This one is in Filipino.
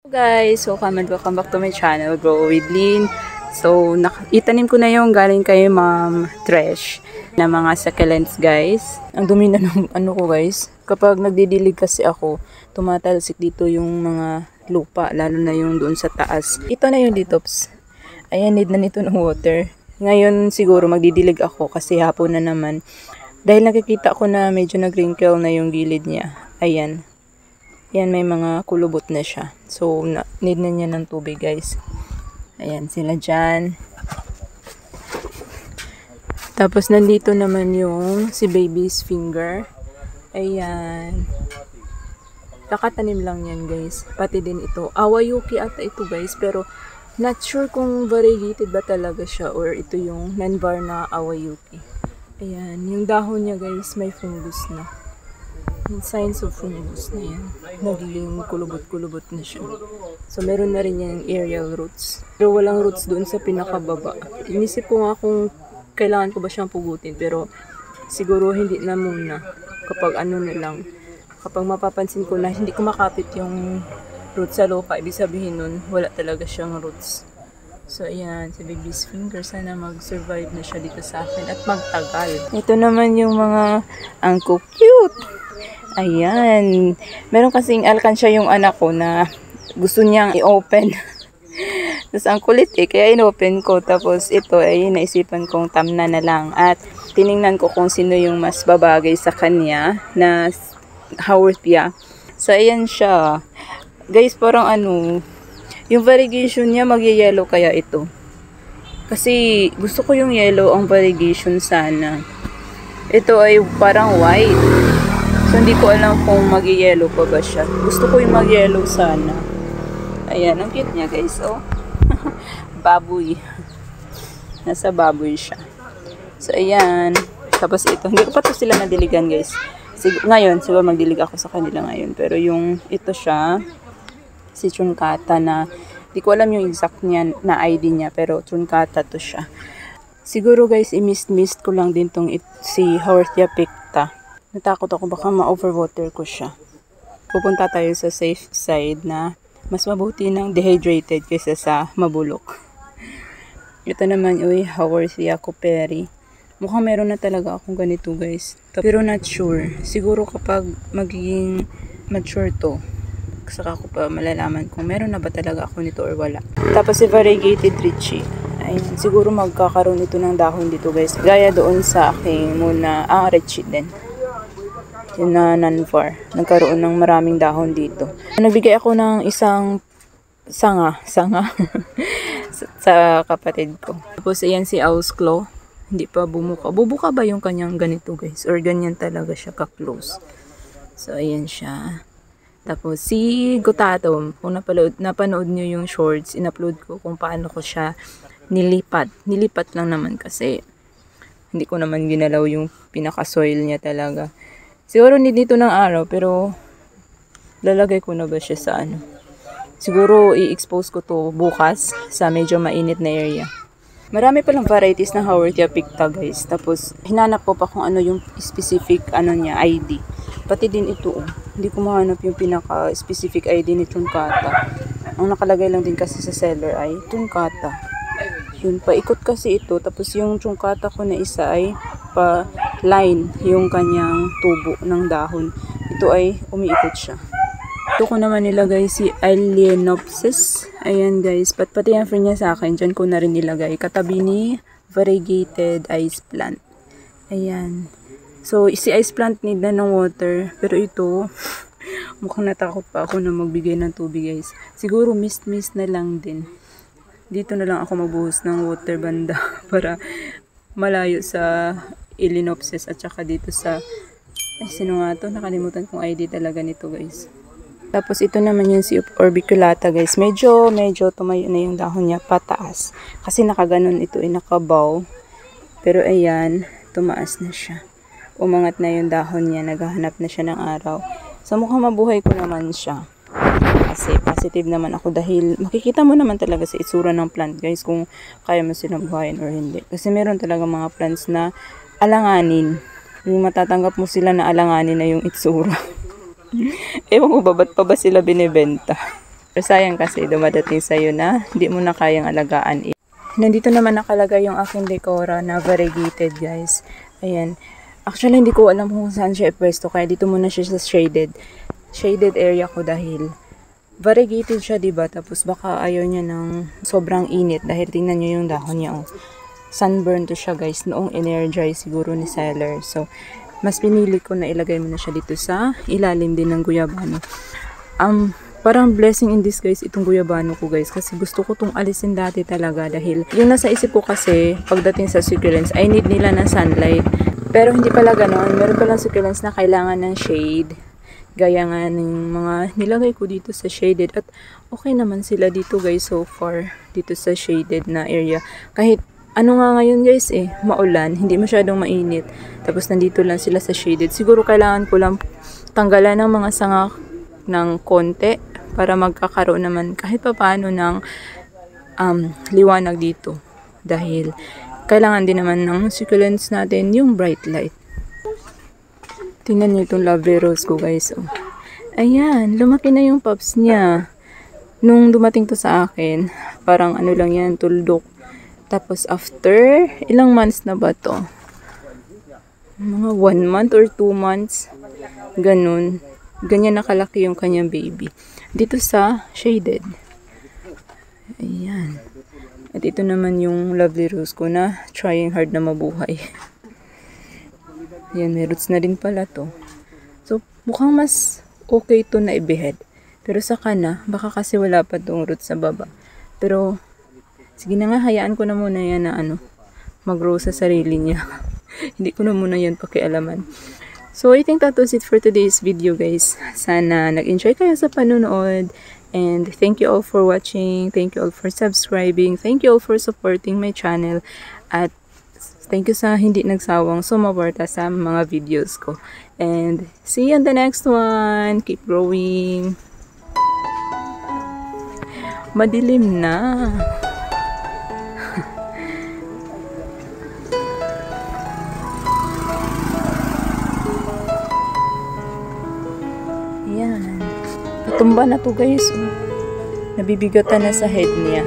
Guys, so welcome back to my channel, Grow with Lynn. So, itanim ko na yung galing kay Ma'am Tresh na mga succulents, guys. Ang dumi na ng ano ko, guys. Kapag nagdidilig kasi ako, tumatalsik dito yung mga lupa, lalo na yung doon sa taas. Ito na yung detox. Ayan, need na nito ng water. Ngayon siguro magdidilig ako kasi hapon na naman. Dahil nakikita ko na medyo nag-wrinkle na yung gilid niya. Ayan. Yan, may mga kulubot na siya. So, need na niya ng tubig, guys. Ayan, sila dyan. Tapos, nandito naman yung si baby's finger. Ayan. Kakatanim lang yan, guys. Pati din ito. Awayuki ata ito, guys. Pero, not sure kung variegated ba talaga siya or ito yung non-var na awayuki. Ayan. Yung dahon niya, guys, may fungus na. Yung signs of fungus na yan. Nagiging kulubot-kulubot na siya. So, meron na rin yung aerial roots. Pero walang roots doon sa pinakababa. Inisip ko nga kung kailangan ko ba siyang pugutin. Pero, siguro hindi na muna. Kapag ano na lang. Kapag mapapansin ko na hindi ko makapit yung roots sa lupa, ibig sabihin nun, wala talaga siyang roots. So, ayan, si baby's finger, sana mag-survive na siya dito sa akin at magtagal. Ito naman yung mga angko cute. Ayan. Meron kasing alkansya yung anak ko na gusto niyang i-open. Tapos ang kulit kaya in-open ko. Tapos ito ay naisipan kong tamna na lang. At tiningnan ko kung sino yung mas babagay sa kanya na Haworthia. So ayan siya. Guys, parang yung variegation niya magye-yellow kaya ito. Kasi gusto ko yung yellow ang variegation sana. Ito ay parang white. So, hindi ko alam kung mag-yellow pa ba siya. Gusto ko yung mag-yellow sana. Ayan, ang cute niya, guys, oh. Baboy. Nasa baboy siya. So, ayan. Tapos ito, hindi ko pa to sila nadiligan, guys. Ngayon, siguro magdilig ako sa kanila ngayon. Pero yung ito siya, si Truncata na, hindi ko alam yung exact niya na ID niya, pero Truncata to siya. Siguro, guys, i-mist ko lang din tong si Haworthia picta. Natakot ako baka ma-overwater ko siya. Pupunta tayo sa safe side na mas mabuti ng dehydrated kaysa sa mabulok. Ito naman yung Haworthia cooperi. Mukhang meron na talaga akong ganito, guys. Pero not sure. Siguro kapag magiging mature to, saka ko pa malalaman kung meron na ba talaga ako nito or wala. Tapos si variegated Richie. Ayun, siguro magkakaroon ito ng dahon dito, guys. Gaya doon sa aking muna, Richie din. Yun na non-var. Nagkaroon ng maraming dahon dito. Nagbigay ako ng isang sanga sa kapatid ko. Tapos ayan si Ausclaw. Hindi pa bumuka. Bubuka ba yung kanyang ganito, guys? Or ganyan talaga siya ka-close. So ayan siya. Tapos si Gotato, kung napanood nyo yung shorts, in-upload ko kung paano ko siya nilipat. Nilipat lang naman kasi hindi ko naman ginalaw yung pinaka-soil niya talaga. Siguro nito ng araw, pero lalagay ko na ba siya sa Siguro i-expose ko to bukas sa medyo mainit na area. Marami palang varieties ng Haworthia picta, guys. Tapos hinanap ko pa kung ano yung specific niya, ID. Pati din ito, hindi ko mahanap yung pinaka-specific ID ni Truncata. Ang nakalagay lang din kasi sa seller ay Truncata. Yun, paikot kasi ito. Tapos yung Truncata ko na isa ay pa-line yung kanyang tubo ng dahon. Ito ay umiikot siya. Ito ko naman nilagay si Alienopsis. Ayan, guys. Pati ang free niya sa akin. Diyan ko na rin nilagay. Katabi ni variegated ice plant. Ayan. So, si ice plant need na ng water. Pero ito, mukhang natakot pa ako na magbigay ng tubig, guys. Siguro mist na lang din. Dito na lang ako magbuhos ng water banda para malayo sa Phalaenopsis at saka dito sa sino nga to? Nakalimutan kong ID talaga nito, guys. Tapos ito naman yung si Orbiculata, guys. Medyo tumayo na yung dahon niya pataas. Kasi nakaganon ito ay nakabaw. Pero ayan, tumaas na siya. Umangat na yung dahon niya. Naghahanap na siya ng araw. So mukhang mabuhay ko naman siya. Kasi positive naman ako dahil makikita mo naman talaga sa itsura ng plant, guys, kung kaya mo silang buhayin or hindi. Kasi meron talaga mga plants na alanganin. Yung matatanggap mo sila na alanganin na yung itsura. Ewan ko ba, ba't pa ba sila binibenta? Pero sayang kasi dumadating sa'yo na hindi mo na kayang alagaan. Nandito naman nakalagay yung aking decora na variegated guys. Ayan. Actually hindi ko alam kung saan siya ipwesto kaya dito muna siya sa shaded area ko dahil variegated siya, diba? Tapos baka ayaw niya ng sobrang init dahil tingnan niyo yung dahon niya. Oh. Sunburn to siya guys noong energize siguro ni seller. So mas pinili ko na ilagay mo na siya dito sa ilalim din ng guyabano. Parang blessing in disguise itong guyabano ko guys kasi gusto ko itong alisin dati talaga dahil yung nasa isip ko kasi pagdating sa succulents ay need nila ng sunlight pero hindi pala ganon, meron palang succulents na kailangan ng shade gaya nga ng mga nilagay ko dito sa shaded at okay naman sila dito guys so far dito sa shaded na area kahit ano nga ngayon guys maulan, hindi masyadong mainit tapos nandito lang sila sa shaded siguro kailangan ko lang tanggalan ng mga sanga ng konti para magkakaroon naman kahit pa paano ng liwanag dito dahil kailangan din naman ng succulents natin yung bright light. Tingnan nyo itong lovely rose ko guys. Oh. Ayan, lumaki na yung pups niya. Nung dumating to sa akin, parang ano lang yan, tuldok. Tapos after, ilang months na ba to? Mga 1 month or 2 months. Ganun. Ganyan nakalaki yung kanyang baby. Dito sa shaded. Ayan. At ito naman yung lovely rose ko na trying hard na mabuhay. Ayan, may roots na rin pala to. So, mukhang mas okay to na i-behead. Pero saka na, baka kasi wala pa tong roots sa baba. Pero, sige na nga, hayaan ko na muna yan na mag-grow sa sarili niya. Hindi ko na muna yan pakialaman. So, I think that was it for today's video, guys. Sana nag-enjoy kayo sa panonood. And thank you all for watching. Thank you all for subscribing. Thank you all for supporting my channel. At thank you sa hindi nagsawang sumuporta sa mga videos ko. And see you on the next one. Keep growing. Madilim na. Ayan. Natumba na to guys. Nabibigatan na sa head niya.